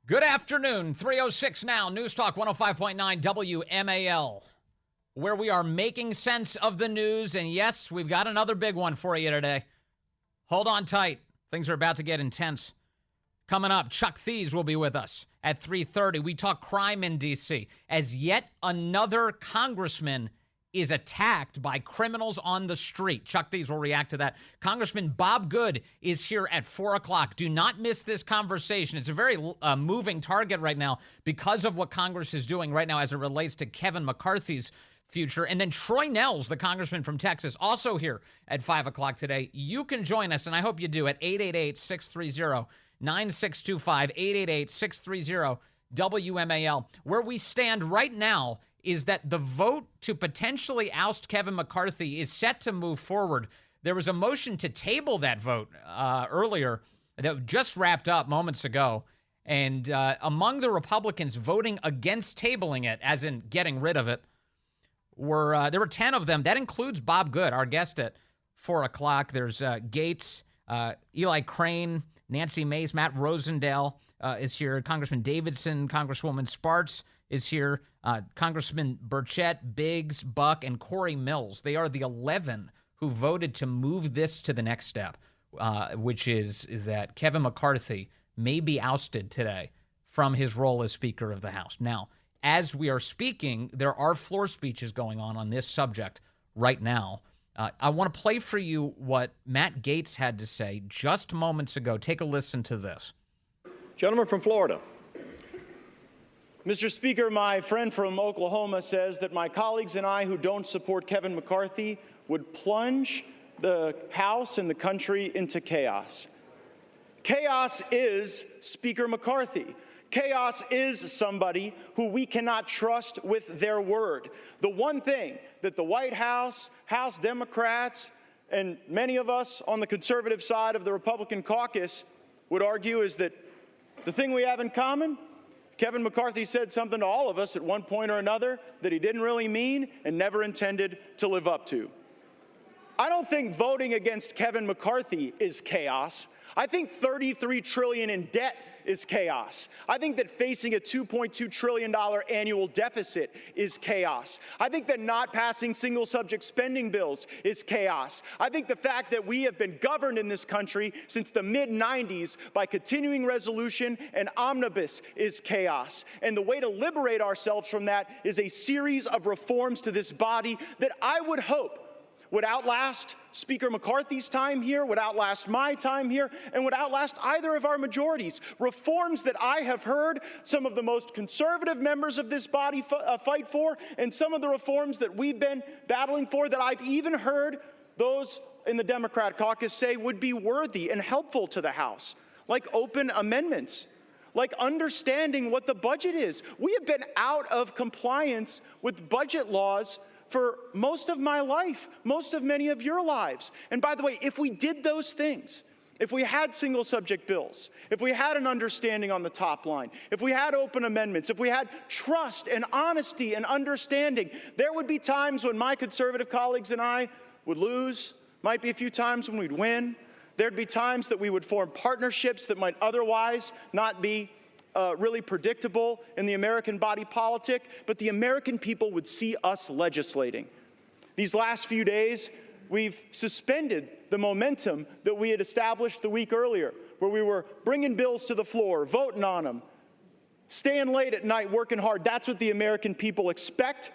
Good afternoon, 3:06 now, News Talk 105.9 WMAL, where we are making sense of the news. And yes, we've got another big one for you today. Hold on tight. Things are about to get intense. Coming up, Chuck Thies will be with us at 3:30. We talk crime in D.C. as yet another congressman is attacked by criminals on the street. Chuck Thies will react to that. Congressman Bob Good is here at 4 o'clock. Do not miss this conversation. It's a very moving target right now because of what Congress is doing right now as it relates to Kevin McCarthy's future. And then Troy Nehls, the congressman from Texas, also here at 5 o'clock today. You can join us, and I hope you do, at 888-630-9625, 888-630-WMAL. Where we stand right now is that the vote to potentially oust Kevin McCarthy is set to move forward. There was a motion to table that vote earlier that just wrapped up moments ago. And among the Republicans voting against tabling it, as in getting rid of it, there were 10 of them. That includes Bob Good, our guest at 4 o'clock. There's Gaetz, Eli Crane, Nancy Mace, Matt Rosendale is here, Congressman Davidson, Congresswoman Spartz is here, Congressman Burchett, Biggs, Buck, and Corey Mills. They are the 11 who voted to move this to the next step, which is that Kevin McCarthy may be ousted today from his role as Speaker of the House. Now, as we are speaking, there are floor speeches going on this subject right now. I want to play for you what Matt Gaetz had to say just moments ago. Take a listen to this. Gentleman from Florida. Mr. Speaker, my friend from Oklahoma says that my colleagues and I who don't support Kevin McCarthy would plunge the House and the country into chaos. Chaos is Speaker McCarthy. Chaos is somebody who we cannot trust with their word. The one thing that the White House, House Democrats, and many of us on the conservative side of the Republican caucus would argue is that the thing we have in common, Kevin McCarthy said something to all of us at one point or another that he didn't really mean and never intended to live up to. I don't think voting against Kevin McCarthy is chaos. I think $33 trillion in debt is chaos. I think that facing a $2.2 trillion annual deficit is chaos. I think that not passing single subject spending bills is chaos. I think the fact that we have been governed in this country since the mid-90s by continuing resolution and omnibus is chaos. And the way to liberate ourselves from that is a series of reforms to this body that I would hope would outlast Speaker McCarthy's time here, would outlast my time here, and would outlast either of our majorities. Reforms that I have heard some of the most conservative members of this body fight for, and some of the reforms that we've been battling for that I've even heard those in the Democrat caucus say would be worthy and helpful to the House, like open amendments, like understanding what the budget is. We have been out of compliance with budget laws for most of my life, most of many of your lives. And by the way, if we did those things, if we had single subject bills, if we had an understanding on the top line, if we had open amendments, if we had trust and honesty and understanding, there would be times when my conservative colleagues and I would lose, might be a few times when we'd win. There'd be times that we would form partnerships that might otherwise not be really predictable in the American body politic, but the American people would see us legislating. These last few days, we've suspended the momentum that we had established the week earlier, where we were bringing bills to the floor, voting on them, staying late at night, working hard. That's what the American people expect.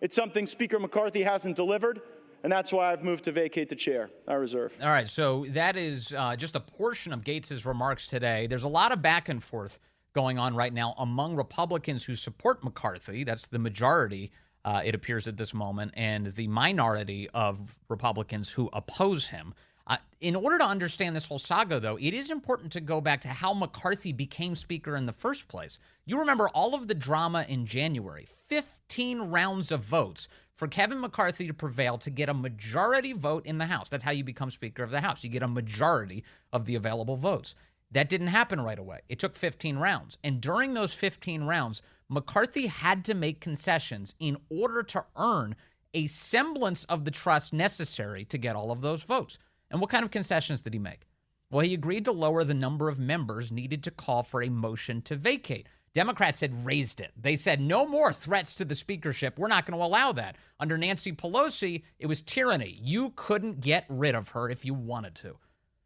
It's something Speaker McCarthy hasn't delivered, and that's why I've moved to vacate the chair. I reserve. All right, so that is just a portion of Gaetz's remarks today. There's a lot of back and forth going on right now among Republicans who support McCarthy. That's the majority, it appears at this moment, and the minority of Republicans who oppose him. In order to understand this whole saga, though, it is important to go back to how McCarthy became Speaker in the first place. You remember all of the drama in January, 15 rounds of votes for Kevin McCarthy to prevail to get a majority vote in the House. That's how you become Speaker of the House. You get a majority of the available votes. That didn't happen right away. It took 15 rounds. And during those 15 rounds, McCarthy had to make concessions in order to earn a semblance of the trust necessary to get all of those votes. And what kind of concessions did he make? Well, he agreed to lower the number of members needed to call for a motion to vacate. Democrats had raised it. They said no more threats to the speakership. We're not going to allow that. Under Nancy Pelosi, it was tyranny. You couldn't get rid of her if you wanted to.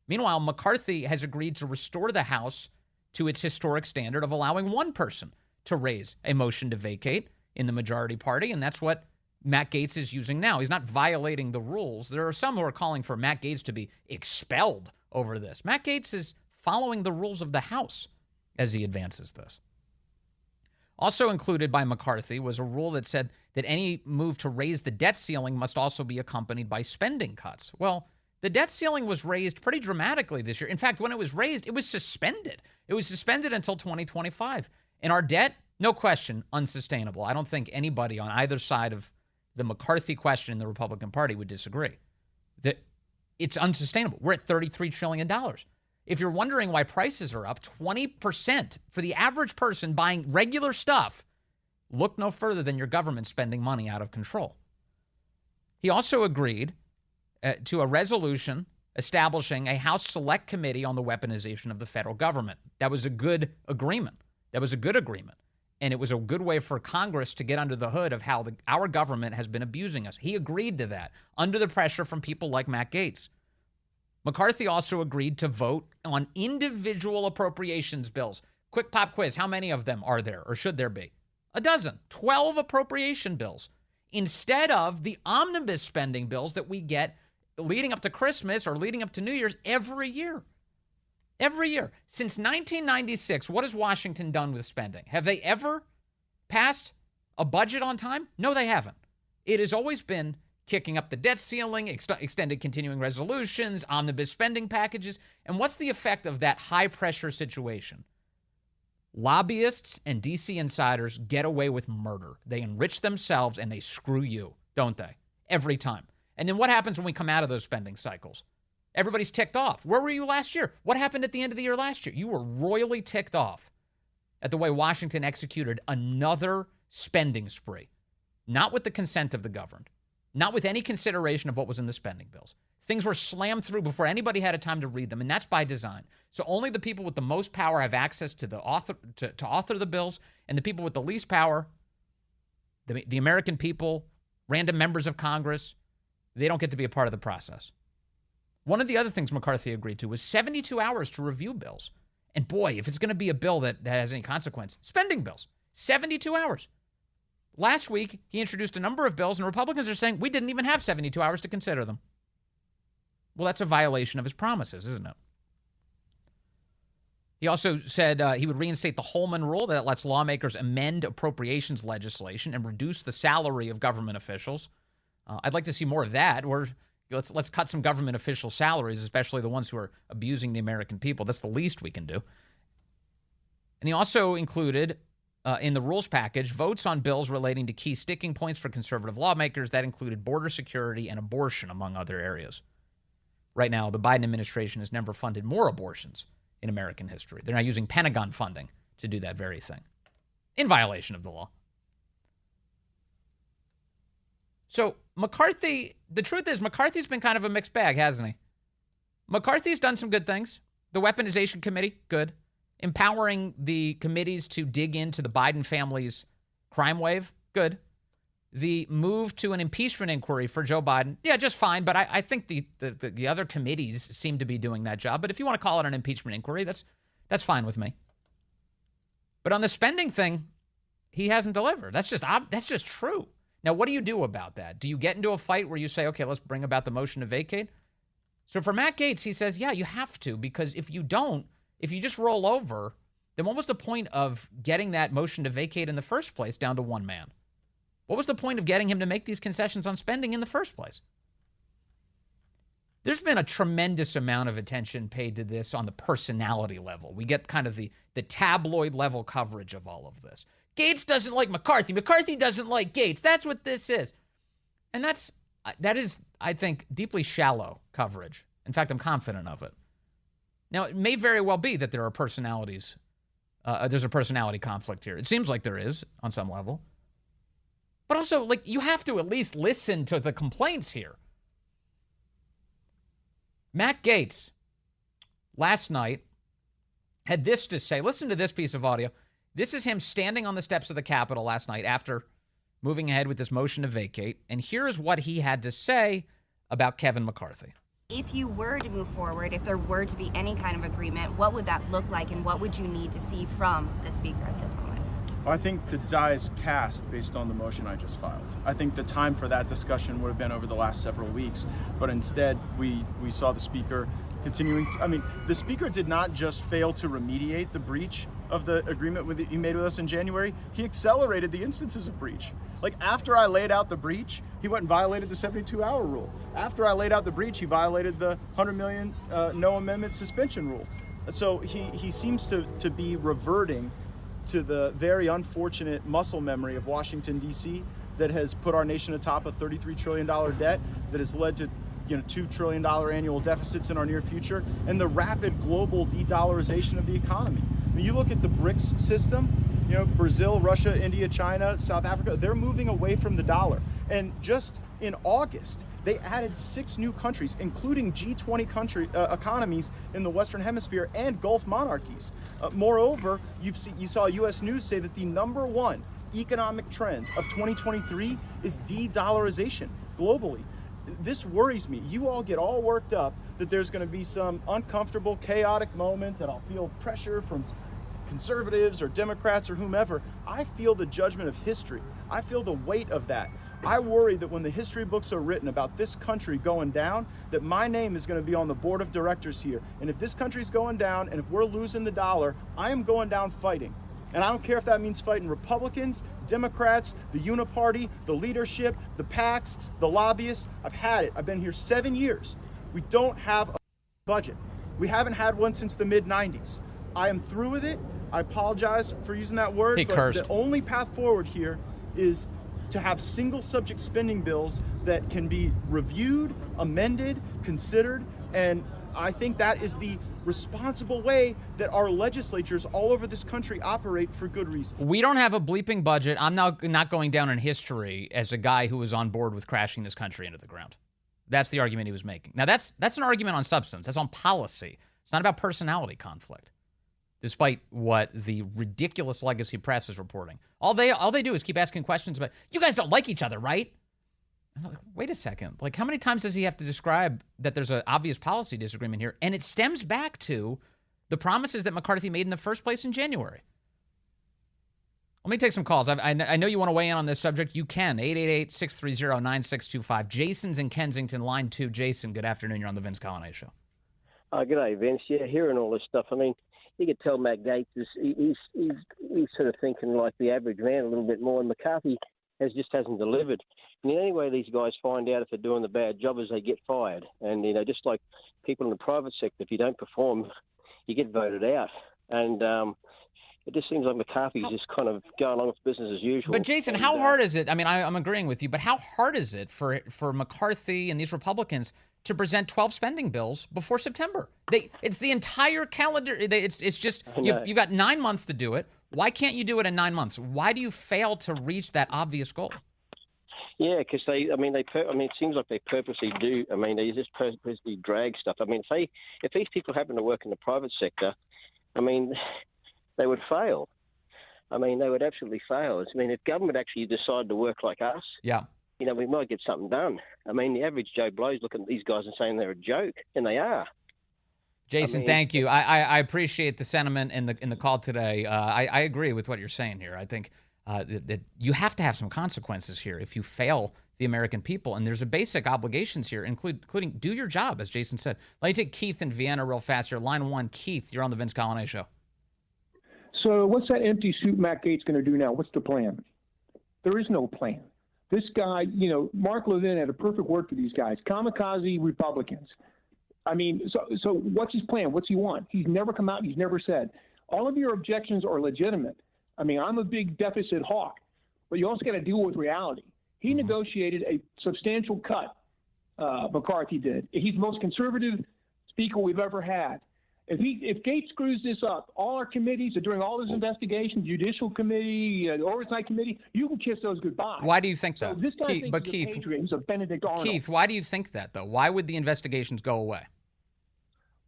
Meanwhile, McCarthy has agreed to restore the House to its historic standard of allowing one person to raise a motion to vacate in the majority party, and that's what Matt Gaetz is using now. He's not violating the rules. There are some who are calling for Matt Gaetz to be expelled over this. Matt Gaetz is following the rules of the House as he advances this. Also included by McCarthy was a rule that said that any move to raise the debt ceiling must also be accompanied by spending cuts. Well, the debt ceiling was raised pretty dramatically this year. In fact, when it was raised, it was suspended. It was suspended until 2025. And our debt, no question, unsustainable. I don't think anybody on either side of the McCarthy question in the Republican Party would disagree. That it's unsustainable. We're at $33 trillion. If you're wondering why prices are up 20% for the average person buying regular stuff, look no further than your government spending money out of control. He also agreed to a resolution establishing a House Select Committee on the weaponization of the federal government. That was a good agreement. And it was a good way for Congress to get under the hood of how our government has been abusing us. He agreed to that under the pressure from people like Matt Gaetz. McCarthy also agreed to vote on individual appropriations bills. Quick pop quiz. How many of them are there or should there be? A dozen. 12 appropriation bills instead of the omnibus spending bills that we get leading up to Christmas or leading up to New Year's every year. Every year. Since 1996, what has Washington done with spending? Have they ever passed a budget on time? No, they haven't. It has always been kicking up the debt ceiling, extended continuing resolutions, omnibus spending packages. And what's the effect of that high-pressure situation? Lobbyists and D.C. insiders get away with murder. They enrich themselves and they screw you, don't they? Every time. And then what happens when we come out of those spending cycles? Everybody's ticked off. Where were you last year? What happened at the end of the year last year? You were royally ticked off at the way Washington executed another spending spree, not with the consent of the governed, not with any consideration of what was in the spending bills. Things were slammed through before anybody had a time to read them, and that's by design. So only the people with the most power have access to the author to author the bills, and the people with the least power, the American people, random members of Congress, they don't get to be a part of the process. One of the other things McCarthy agreed to was 72 hours to review bills. And boy, if it's going to be a bill that has any consequence, spending bills, 72 hours. Last week, he introduced a number of bills, and Republicans are saying we didn't even have 72 hours to consider them. Well, that's a violation of his promises, isn't it? He also said he would reinstate the Holman Rule that lets lawmakers amend appropriations legislation and reduce the salary of government officials. I'd like to see more of that. Let's cut some government official salaries, especially the ones who are abusing the American people. That's the least we can do. And he also included in the rules package votes on bills relating to key sticking points for conservative lawmakers. That included border security and abortion, among other areas. Right now, the Biden administration has never funded more abortions in American history. They're now using Pentagon funding to do that very thing, in violation of the law. So McCarthy, the truth is McCarthy's been kind of a mixed bag, hasn't he? McCarthy's done some good things. The Weaponization Committee, good. Empowering the committees to dig into the Biden family's crime wave, good. The move to an impeachment inquiry for Joe Biden, yeah, just fine. But I think the other committees seem to be doing that job. But if you want to call it an impeachment inquiry, that's fine with me. But on the spending thing, he hasn't delivered. That's just true. Now, what do you do about that? Do you get into a fight where you say, okay, let's bring about the motion to vacate? So for Matt Gaetz, he says, yeah, you have to, because if you don't, if you just roll over, then what was the point of getting that motion to vacate in the first place down to one man? What was the point of getting him to make these concessions on spending in the first place? There's been a tremendous amount of attention paid to this on the personality level. We get kind of the tabloid level coverage of all of this. Gaetz doesn't like McCarthy. McCarthy doesn't like Gaetz. That's what this is. And that is, I think, deeply shallow coverage. In fact, I'm confident of it. Now, it may very well be that there are personalities. There's a personality conflict here. It seems like there is on some level. But also, you have to at least listen to the complaints here. Matt Gaetz last night had this to say. Listen to this piece of audio. This is him standing on the steps of the Capitol last night after moving ahead with this motion to vacate. And here's what he had to say about Kevin McCarthy. If you were to move forward, if there were to be any kind of agreement, what would that look like and what would you need to see from the Speaker at this moment? I think the die is cast based on the motion I just filed. I think the time for that discussion would have been over the last several weeks, but instead we saw the Speaker continuing to, the Speaker did not just fail to remediate the breach of the agreement he made with us in January, he accelerated the instances of breach. Like, after I laid out the breach, he went and violated the 72-hour rule. After I laid out the breach, he violated the $100 million no amendment suspension rule. So he seems to be reverting to the very unfortunate muscle memory of Washington, D.C. that has put our nation atop a $33 trillion debt, that has led to $2 trillion annual deficits in our near future, and the rapid global de-dollarization of the economy. When you look at the BRICS system, Brazil, Russia, India, China, South Africa, they're moving away from the dollar. And just in August, they added 6 new countries, including G20 economies in the Western Hemisphere and Gulf monarchies. Moreover, you saw U.S. News say that the #1 economic trend of 2023 is de-dollarization globally. This worries me. You all get all worked up that there's going to be some uncomfortable, chaotic moment, that I'll feel pressure from conservatives or Democrats or whomever. I feel the judgment of history. I feel the weight of that. I worry that when the history books are written about this country going down, that my name is going to be on the board of directors here. And if this country's going down, and if we're losing the dollar, I am going down fighting. And I don't care if that means fighting Republicans, Democrats, the Uniparty, the leadership, the PACs, the lobbyists. I've had it. I've been here 7 years. We don't have a budget. We haven't had one since the mid-90s. I am through with it. I apologize for using that word, but the only path forward here is to have single subject spending bills that can be reviewed, amended, considered, and I think that is the responsible way that our legislatures all over this country operate for good reason. We don't have a bleeping budget. I'm now not going down in history as a guy who was on board with crashing this country into the ground. That's the argument he was making. Now, that's an argument on substance. That's on policy. It's not about personality conflict, despite what the ridiculous legacy press is reporting. All they do is keep asking questions about, you guys don't like each other, right? I'm like, wait a second. Like, how many times does he have to describe that there's an obvious policy disagreement here? And it stems back to the promises that McCarthy made in the first place in January. Let me take some calls. I know you want to weigh in on this subject. You can. 888-630-9625. Jason's in Kensington, line 2. Jason, good afternoon. You're on the Vince Coglianese Show. Good day, Vince. Yeah, hearing all this stuff. I mean, you could tell Matt Gaetz he's sort of thinking like the average man a little bit more, and McCarthy hasn't delivered. And the only way these guys find out if they're doing the bad job is they get fired. And, just like people in the private sector, if you don't perform, you get voted out. And it just seems like McCarthy's just kind of going along with business as usual. But, Jason, how hard is it? I mean, I'm agreeing with you, but how hard is it for McCarthy and these Republicans to present 12 spending bills before September? It's the entire calendar. It's just you've got 9 months to do it. Why can't you do it in 9 months? Why do you fail to reach that obvious goal? Yeah, because it seems like they purposely do. I mean, they just purposely drag stuff. I mean, if these people happen to work in the private sector, I mean, they would fail. I mean, they would absolutely fail. I mean, if government actually decided to work like us, we might get something done. I mean, the average Joe Blow's looking at these guys and saying they're a joke, and they are. Jason, thank you. I appreciate the sentiment in the call today. I agree with what you're saying here. I think that you have to have some consequences here if you fail the American people, and there's a basic obligations here, including do your job, as Jason said. Let me take Keith in Vienna real fast here. Line 1, Keith, you're on the Vince Coglianese Show. So what's that empty suit Matt Gaetz going to do now? What's the plan? There is no plan. This guy, Mark Levin had a perfect word for these guys, kamikaze Republicans. I mean, so what's his plan? What's he want? He's never come out. He's never said. All of your objections are legitimate. I mean, I'm a big deficit hawk, but you also got to deal with reality. He negotiated a substantial cut, McCarthy did. He's the most conservative speaker we've ever had. If Gaetz screws this up, all our committees are doing all this investigation, Judicial Committee, Oversight Committee, you can kiss those goodbye. Why do you think that? So this guy thinks he's a patriot. He's a Benedict Arnold. Keith, why do you think that, though? Why would the investigations go away?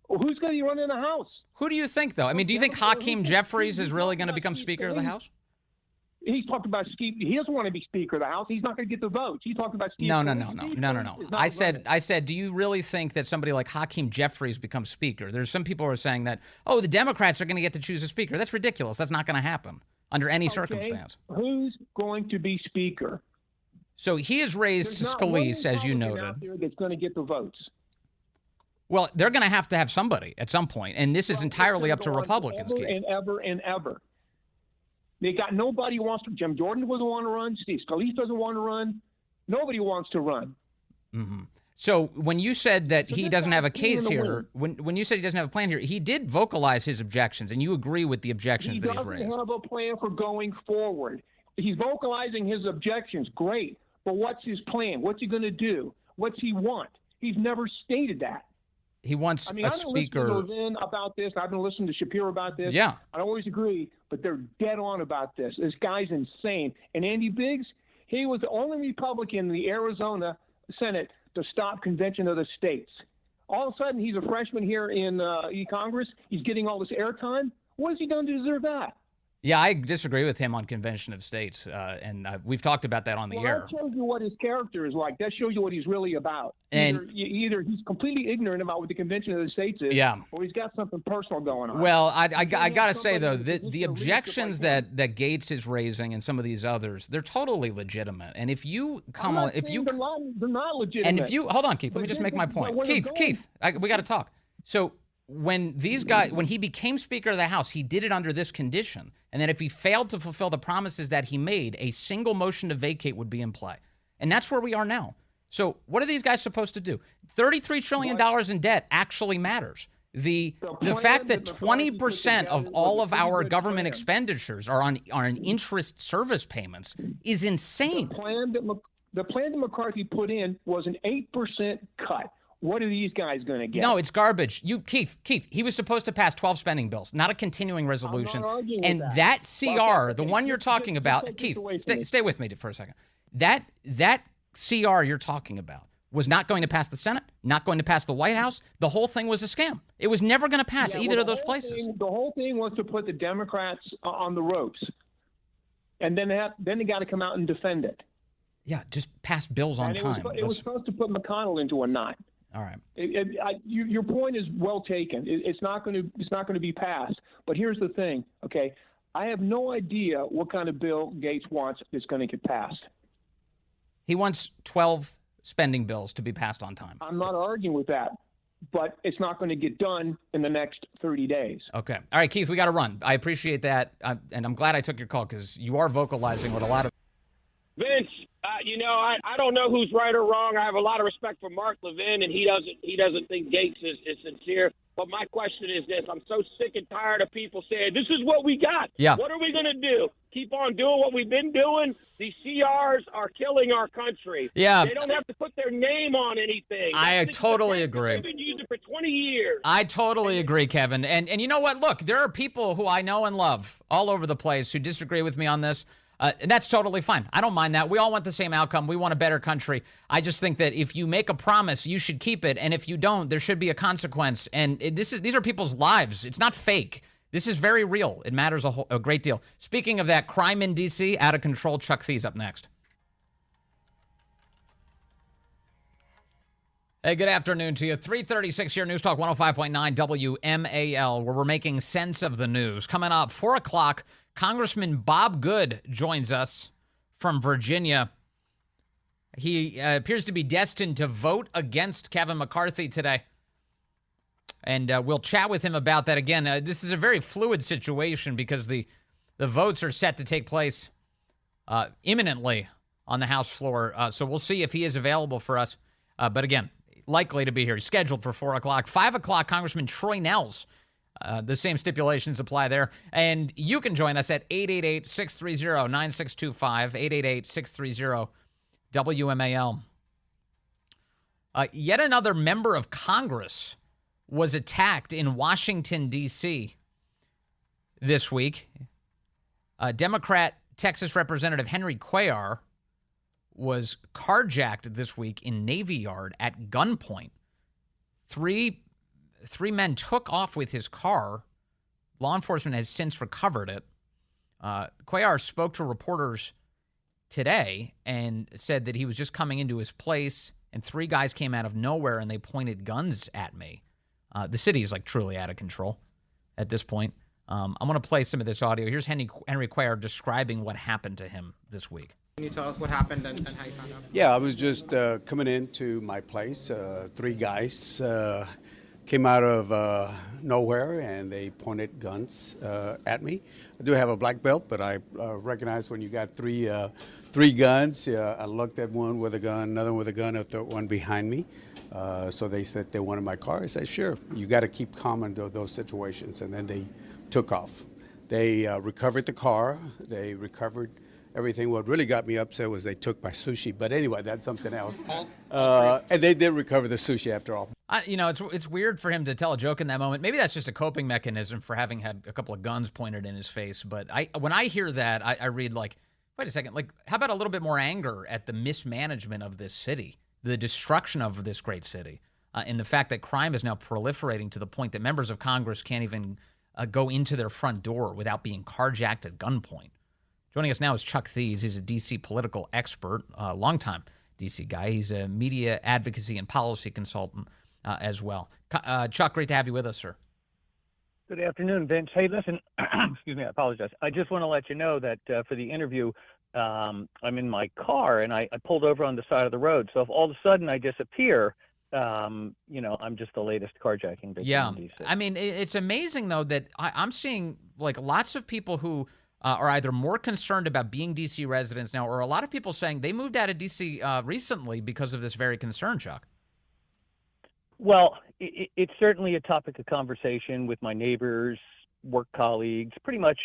Who's going to be running the House? Who do you think, though? I mean, do you think Hakeem Jeffries is really going to become Speaker of the House? He's talked about he doesn't want to be Speaker of the House. He's not going to get the votes. He talked about Steve. No. I said, do you really think that somebody like Hakeem Jeffries becomes Speaker? There's some people who are saying that, oh, the Democrats are going to get to choose a Speaker. That's ridiculous. That's not going to happen under any circumstance. Who's going to be Speaker? So he is raised to Scalise, as you noted. Out there that's going to get the votes. Well, they're going to have somebody at some point, and this is entirely up to Republicans, Keith. And ever. They got nobody who wants to. Jim Jordan doesn't want to run. Steve Scalise doesn't want to run. Nobody wants to run. Mm-hmm. So when you said that he doesn't have a case here, when you said he doesn't have a plan here, he did vocalize his objections, and you agree with the objections that he's raised. He doesn't have a plan for going forward. He's vocalizing his objections. Great. But what's his plan? What's he going to do? What's he want? He's never stated that. He wants a speaker. I've been listening to Levin about this. I've been listening to Shapiro about this. Yeah. I don't always agree, but they're dead on about this. This guy's insane. And Andy Biggs, he was the only Republican in the Arizona Senate to stop Convention of the States. All of a sudden, he's a freshman here in Congress. He's getting all this airtime. What has he done to deserve that? Yeah, I disagree with him on Convention of States, and we've talked about that on the air. That shows you what his character is like. That shows you what he's really about. Either he's completely ignorant about what the Convention of the States is, or he's got something personal going on. Well, I got to say, though, the objections that Gaetz is raising and some of these others, they're totally legitimate. And if you come on, they're not legitimate. And if you hold on, Keith, let me just make my point. Keith, we got to talk. So when he became Speaker of the House, he did it under this condition. And then if he failed to fulfill the promises that he made, a single motion to vacate would be in play. And that's where we are now. So what are these guys supposed to do? $33 trillion in debt actually matters. The fact that 20% of all of our government expenditures are on interest service payments is insane. The plan that McCarthy put in was an 8% cut. What are these guys going to get? No, it's garbage. Keith, he was supposed to pass 12 spending bills, not a continuing resolution. And that CR, the one you're talking about, Keith, stay with me for a second. That CR you're talking about was not going to pass the Senate, not going to pass the White House. The whole thing was a scam. It was never going to pass either of those places. The whole thing was to put the Democrats on the ropes. And then they got to come out and defend it. Yeah, just pass bills on time. It was supposed to put McConnell into a knot. All right. Your point is well taken. It's not going to be passed. But here's the thing, okay? I have no idea what kind of bill Gaetz wants that's going to get passed. He wants 12 spending bills to be passed on time. I'm not arguing with that, but it's not going to get done in the next 30 days. Okay. All right, Keith, we got to run. I appreciate that, and I'm glad I took your call because you are vocalizing what a lot of Vince. I don't know who's right or wrong. I have a lot of respect for Mark Levin, and he doesn't think Gaetz is sincere. But my question is this: I'm so sick and tired of people saying this is what we got. Yeah. What are we going to do? Keep on doing what we've been doing? These CRs are killing our country. Yeah. They don't have to put their name on anything. I totally agree. They've been using it for 20 years. I totally agree, Kevin. And you know what? Look, there are people who I know and love all over the place who disagree with me on this. And that's totally fine. I don't mind that. We all want the same outcome. We want a better country. I just think that if you make a promise, you should keep it. And if you don't, there should be a consequence. And these are people's lives. It's not fake. This is very real. It matters a great deal. Speaking of that, crime in D.C., out of control. Chuck Thies up next. Hey, good afternoon to you. 3:36 here, News Talk 105.9 WMAL, where we're making sense of the news. Coming up, 4 o'clock, Congressman Bob Good joins us from Virginia. He appears to be destined to vote against Kevin McCarthy today. And we'll chat with him about that again. This is a very fluid situation because the votes are set to take place imminently on the House floor. So we'll see if he is available for us. But again, likely to be here. He's scheduled for 4 o'clock. 5 o'clock, Congressman Troy Nehls. The same stipulations apply there. And you can join us at 888-630-9625, 888-630-WMAL. Yet another member of Congress was attacked in Washington, D.C. this week. Democrat Texas Representative Henry Cuellar was carjacked this week in Navy Yard at gunpoint. Three 3 men took off with his car. Law enforcement has since recovered it. Cuellar spoke to reporters today and said that he was just coming into his place and 3 guys came out of nowhere and they pointed guns at me. The city is like truly out of control at this point. I'm going to play some of this audio. Here's Henry Cuellar describing what happened to him this week. Can you tell us what happened and how you found out? Yeah, I was just coming into my place. 3 guys came out of nowhere and they pointed guns at me. I do have a black belt, but I recognize when you got three guns. I looked at one with a gun, another with a gun, and one behind me. So they said they wanted my car. I said, sure, you got to keep calm in those situations. And then they took off. They recovered the car. They recovered everything. What really got me upset was they took my sushi. But anyway, that's something else. And they did recover the sushi after all. It's weird for him to tell a joke in that moment. Maybe that's just a coping mechanism for having had a couple of guns pointed in his face. But when I hear that, I read like, wait a second, like how about a little bit more anger at the mismanagement of this city, the destruction of this great city, and the fact that crime is now proliferating to the point that members of Congress can't even go into their front door without being carjacked at gunpoint. Joining us now is Chuck Thies. He's a D.C. political expert, longtime D.C. guy. He's a media advocacy and policy consultant as well. Chuck, great to have you with us, sir. Good afternoon, Vince. Hey, listen, excuse me, I apologize. I just want to let you know that for the interview, I'm in my car and I pulled over on the side of the road. So if all of a sudden I disappear, I'm just the latest carjacking victim in D.C. I mean, it's amazing, though, that I'm seeing like lots of people who are either more concerned about being D.C. residents now, or a lot of people saying they moved out of D.C. Recently because of this very concern, Chuck. Well, it's certainly a topic of conversation with my neighbors, work colleagues. Pretty much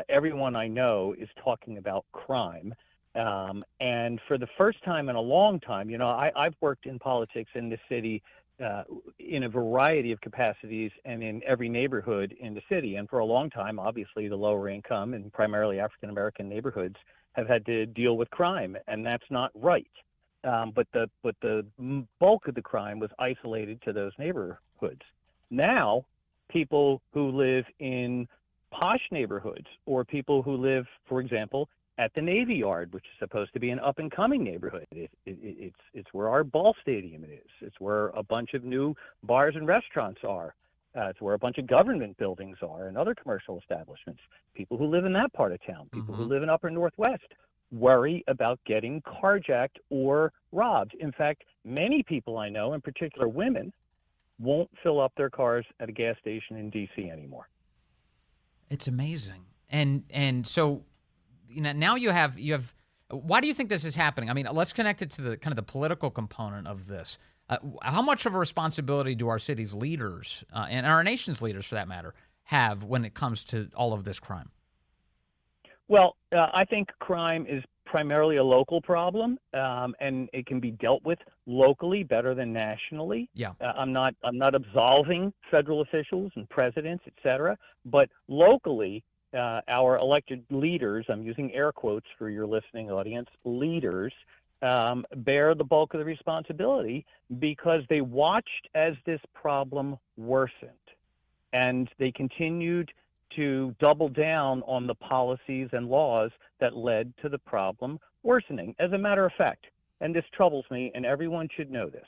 everyone I know is talking about crime. And for the first time in a long time, I've worked in politics in the city in a variety of capacities and in every neighborhood in the city. And for a long time, obviously, the lower income and primarily African-American neighborhoods have had to deal with crime, and that's not right. But the bulk of the crime was isolated to those neighborhoods. Now, people who live in posh neighborhoods or people who live, for example, at the Navy Yard, which is supposed to be an up-and-coming neighborhood. It's where our ball stadium is. It's where a bunch of new bars and restaurants are. It's where a bunch of government buildings are and other commercial establishments. People who live in that part of town, people who live in Upper Northwest, worry about getting carjacked or robbed. In fact, many people I know, in particular women, won't fill up their cars at a gas station in D.C. anymore. It's amazing. And so now you have why do you think this is happening? I mean, let's connect it to the kind of the political component of this. How much of a responsibility do our city's leaders and our nation's leaders, for that matter, have when it comes to all of this crime? Well, I think crime is primarily a local problem, and it can be dealt with locally better than nationally. Yeah. I'm not absolving federal officials and presidents, et cetera, but locally, our elected leaders, I'm using air quotes for your listening audience, leaders, bear the bulk of the responsibility because they watched as this problem worsened, and they continued to double down on the policies and laws that led to the problem worsening. As a matter of fact, and this troubles me, and everyone should know this,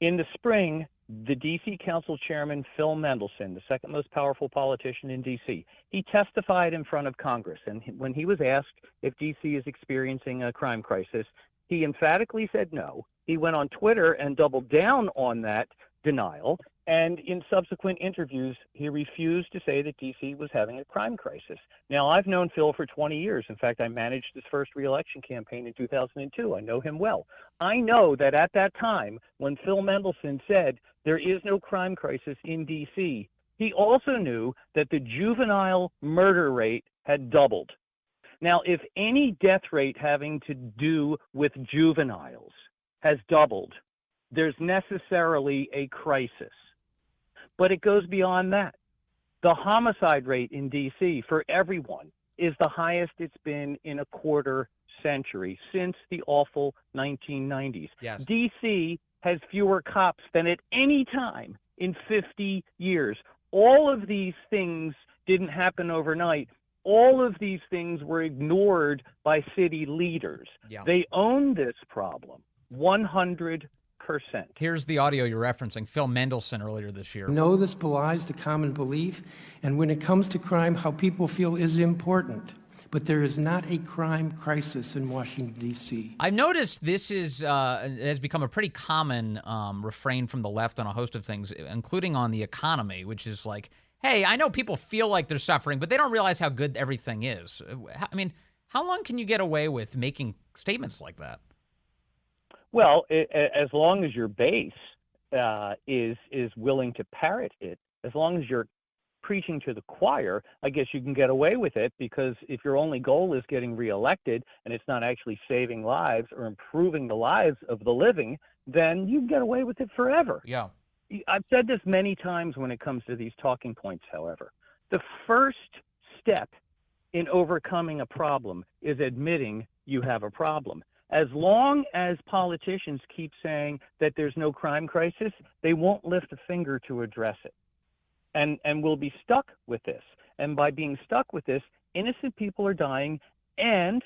in the spring, the D.C. Council Chairman Phil Mendelson, the second most powerful politician in D.C., he testified in front of Congress. And when he was asked if D.C. is experiencing a crime crisis, he emphatically said no. He went on Twitter and doubled down on that denial. And in subsequent interviews, he refused to say that D.C. was having a crime crisis. Now, I've known Phil for 20 years. In fact, I managed his first reelection campaign in 2002. I know him well. I know that at that time, when Phil Mendelson said there is no crime crisis in D.C., he also knew that the juvenile murder rate had doubled. Now, if any death rate having to do with juveniles has doubled, there's necessarily a crisis. But it goes beyond that. The homicide rate in D.C. for everyone is the highest it's been in a quarter century since the awful 1990s. Yes. D.C. has fewer cops than at any time in 50 years. All of these things didn't happen overnight. All of these things were ignored by city leaders. Yeah. They own this problem 100%. Here's the audio you're referencing, Phil Mendelson earlier this year. No, this belies the common belief, and when it comes to crime, how people feel is important. But there is not a crime crisis in Washington, D.C. I've noticed this has become a pretty common refrain from the left on a host of things, including on the economy, which is like, hey, I know people feel like they're suffering, but they don't realize how good everything is. I mean, how long can you get away with making statements like that? Well, as long as your base is willing to parrot it, as long as you're preaching to the choir, I guess you can get away with it, because if your only goal is getting reelected and it's not actually saving lives or improving the lives of the living, then you can get away with it forever. Yeah. I've said this many times when it comes to these talking points, however. The first step in overcoming a problem is admitting you have a problem. As long as politicians keep saying that there's no crime crisis, they won't lift a finger to address it. And we'll be stuck with this. And by being stuck with this, innocent people are dying, and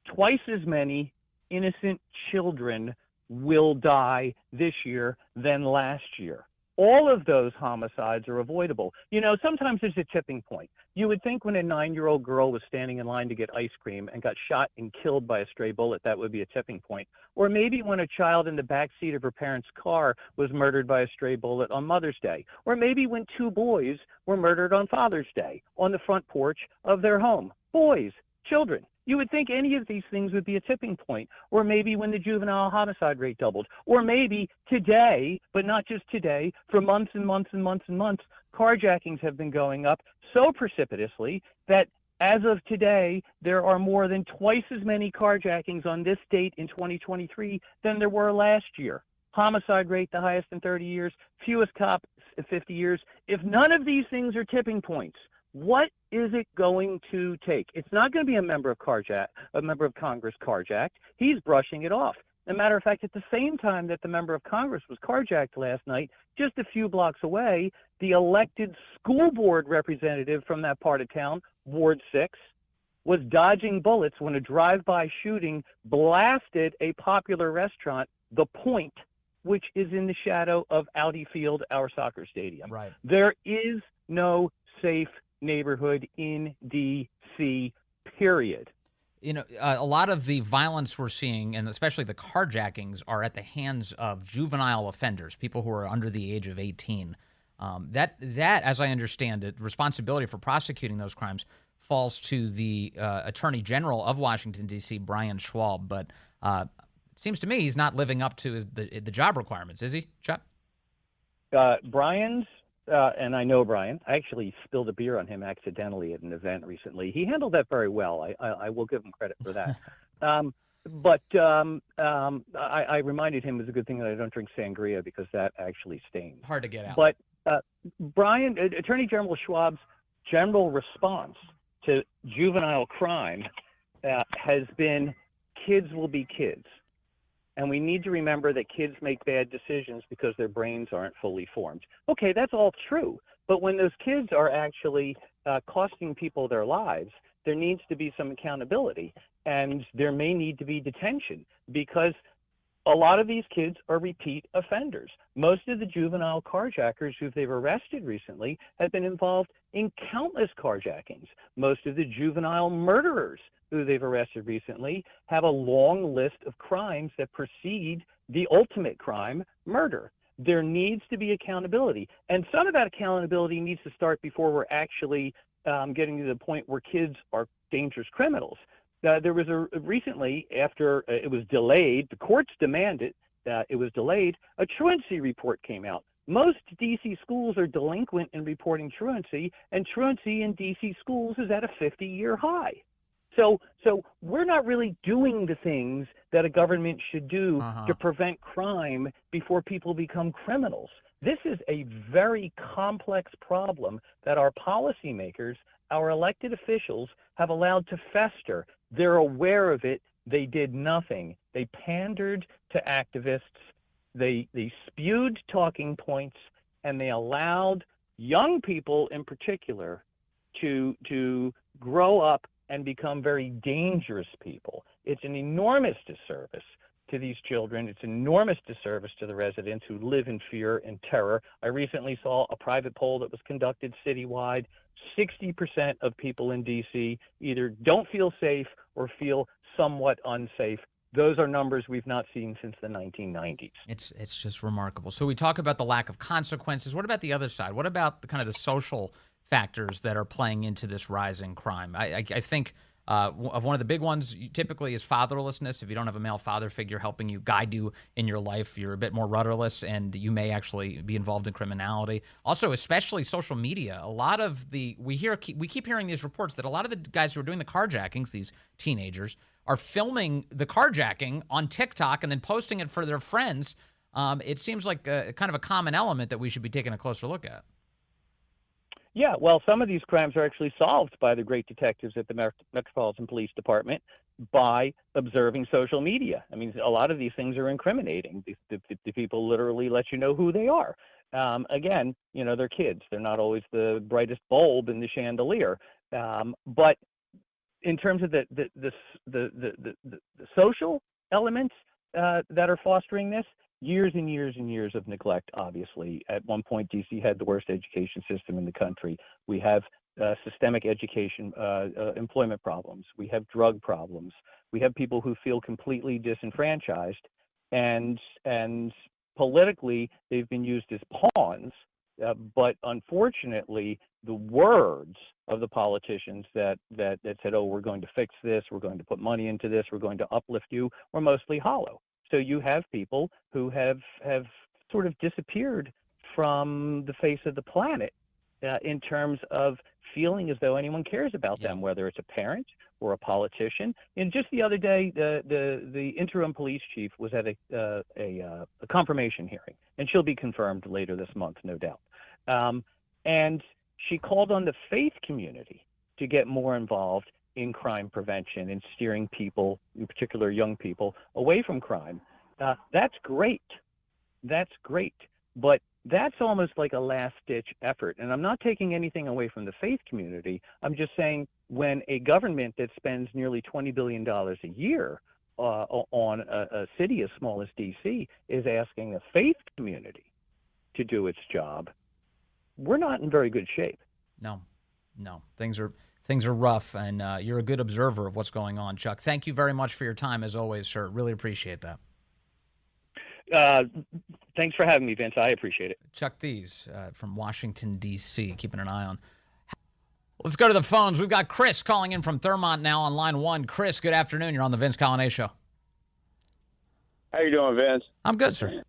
twice as many innocent children will die this year than last year. All of those homicides are avoidable. You know, sometimes there's a tipping point. You would think when a 9-year-old girl was standing in line to get ice cream and got shot and killed by a stray bullet, that would be a tipping point. Or maybe when a child in the back seat of her parents' car was murdered by a stray bullet on Mother's Day. Or maybe when 2 boys were murdered on Father's Day on the front porch of their home. Boys, children. You would think any of these things would be a tipping point. Or maybe when the juvenile homicide rate doubled. Or maybe today, but not just today, for months and months and months and months, carjackings have been going up so precipitously that as of today, there are more than twice as many carjackings on this date in 2023 than there were last year. Homicide rate the highest in 30 years, fewest cops in 50 years. If none of these things are tipping points, what is it going to take? It's not going to be a member of Congress carjacked. He's brushing it off. As a matter of fact, at the same time that the member of Congress was carjacked last night, just a few blocks away, the elected school board representative from that part of town, Ward 6, was dodging bullets when a drive-by shooting blasted a popular restaurant, The Point, which is in the shadow of Audi Field, our soccer stadium. Right. There is no safe neighborhood in D.C., period. You know, a lot of the violence we're seeing, and especially the carjackings, are at the hands of juvenile offenders, people who are under the age of 18. That, as I understand it, responsibility for prosecuting those crimes falls to the Attorney General of Washington, D.C., Brian Schwab. But it seems to me he's not living up to the job requirements, is he, Chuck? Brian's, and I know Brian, I actually spilled a beer on him accidentally at an event recently. He handled that very well. I will give him credit for that. But I reminded him it was a good thing that I don't drink sangria, because that actually stains. Hard to get out. But Brian, Attorney General Schwab's general response to juvenile crime has been, kids will be kids. And we need to remember that kids make bad decisions because their brains aren't fully formed. Okay, that's all true. But when those kids are actually costing people their lives, there needs to be some accountability. And there may need to be detention, because a lot of these kids are repeat offenders. Most of the juvenile carjackers who they've arrested recently have been involved in countless carjackings. Most of the juvenile murderers who they've arrested recently have a long list of crimes that precede the ultimate crime, murder. There needs to be accountability. And some of that accountability needs to start before we're actually getting to the point where kids are dangerous criminals. There was recently, after it was delayed, the courts demanded it was delayed, a truancy report came out. Most D.C. schools are delinquent in reporting truancy, and truancy in D.C. schools is at a 50-year high. So we're not really doing the things that a government should do to prevent crime before people become criminals. This is a very complex problem that our policymakers, our elected officials, have allowed to fester. They're aware of it. They did nothing. They pandered to activists. They spewed talking points, and they allowed young people in particular to grow up and become very dangerous people. It's an enormous disservice to these children. It's an enormous disservice to the residents who live in fear and terror. I recently saw a private poll that was conducted citywide. 60% of people in D.C. either don't feel safe or feel somewhat unsafe. Those are numbers we've not seen since the 1990s. It's just remarkable. So we talk about the lack of consequences. What about the other side? What about the kind of the social factors that are playing into this rising crime? I think of one of the big ones typically is fatherlessness. If you don't have a male father figure helping you, guide you in your life, you're a bit more rudderless and you may actually be involved in criminality. Also, especially social media. A lot of we keep hearing these reports that a lot of the guys who are doing the carjackings, these teenagers, are filming the carjacking on TikTok and then posting it for their friends. It seems like kind of a common element that we should be taking a closer look at. Yeah, well, some of these crimes are actually solved by the great detectives at the Metropolitan Police Department by observing social media. I mean, a lot of these things are incriminating. The people literally let you know who they are. Again, you know, they're kids. They're not always the brightest bulb in the chandelier. But in terms of the social elements that are fostering this, years and years and years of neglect, obviously. At one point, D.C. had the worst education system in the country. We have systemic education, employment problems. We have drug problems. We have people who feel completely disenfranchised. And politically, they've been used as pawns. But unfortunately, the words of the politicians that said, oh, we're going to fix this, we're going to put money into this, we're going to uplift you, were mostly hollow. So you have people who have sort of disappeared from the face of the planet in terms of feeling as though anyone cares about them, whether it's a parent or a politician. And just the other day, the interim police chief was at a confirmation hearing, and she'll be confirmed later this month, no doubt. And she called on the faith community to get more involved in crime prevention and steering people, in particular young people, away from crime. That's great. That's great. But that's almost like a last-ditch effort. And I'm not taking anything away from the faith community. I'm just saying when a government that spends nearly $20 billion a year on a city as small as D.C. is asking the faith community to do its job, we're not in very good shape. No. Things are rough, and you're a good observer of what's going on, Chuck. Thank you very much for your time, as always, sir. Really appreciate that. Thanks for having me, Vince. I appreciate it. Chuck Thies from Washington, D.C., keeping an eye on. Let's go to the phones. We've got Chris calling in from Thurmont now on line one. Chris, good afternoon. You're on the Vince Coglianese Show. How you doing, Vince? I'm good, sir.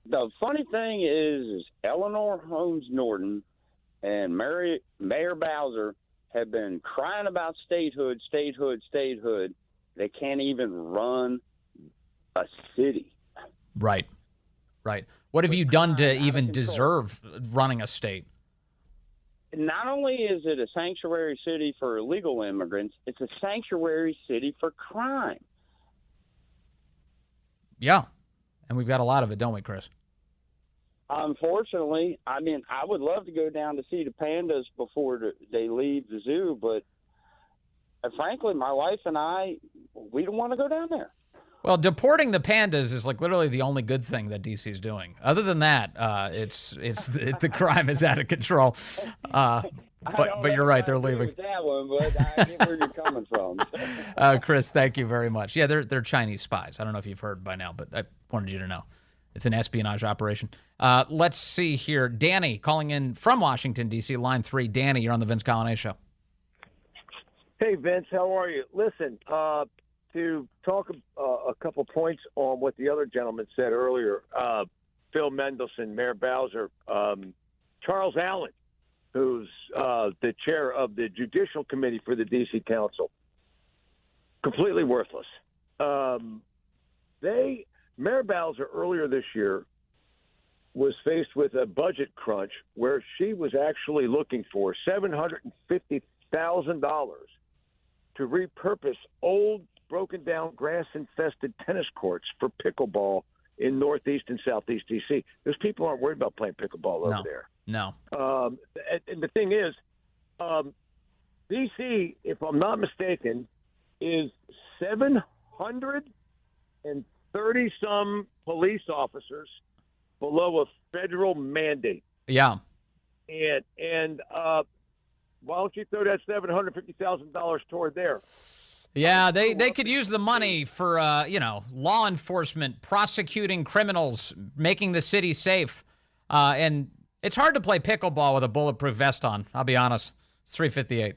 The funny thing is Eleanor Holmes Norton and Mayor Bowser have been crying about statehood. They can't even run a city. Right. What have you done to even deserve running a state? Not only is it a sanctuary city for illegal immigrants, it's a sanctuary city for crime. Yeah, and we've got a lot of it, don't we, Chris? Unfortunately, I mean, I would love to go down to see the pandas before they leave the zoo, but frankly, my wife and I, we don't want to go down there. Well, deporting the pandas is like literally the only good thing that DC is doing. Other than that, the crime is out of control. But you're right, they're leaving. With that one, but I get where you're coming from. Chris, thank you very much. Yeah, they're Chinese spies. I don't know if you've heard by now, but I wanted you to know. It's an espionage operation. Let's see here. Danny calling in from Washington, D.C., line 3. Danny, you're on the Vince Coglianese Show. Hey, Vince, how are you? Listen, to talk a couple points on what the other gentleman said earlier, Phil Mendelson, Mayor Bowser, Charles Allen, who's the chair of the Judicial Committee for the D.C. Council, completely worthless. Mayor Bowser earlier this year was faced with a budget crunch where she was actually looking for $750,000 to repurpose old, broken-down, grass-infested tennis courts for pickleball in Northeast and Southeast D.C. Those people aren't worried about playing pickleball over there. No. And the thing is, D.C., if I'm not mistaken, is 730-some police officers below a federal mandate. Yeah. And why don't you throw that $750,000 toward there? Yeah, they could use the money for, law enforcement, prosecuting criminals, making the city safe. And it's hard to play pickleball with a bulletproof vest on, I'll be honest. It's 3:58.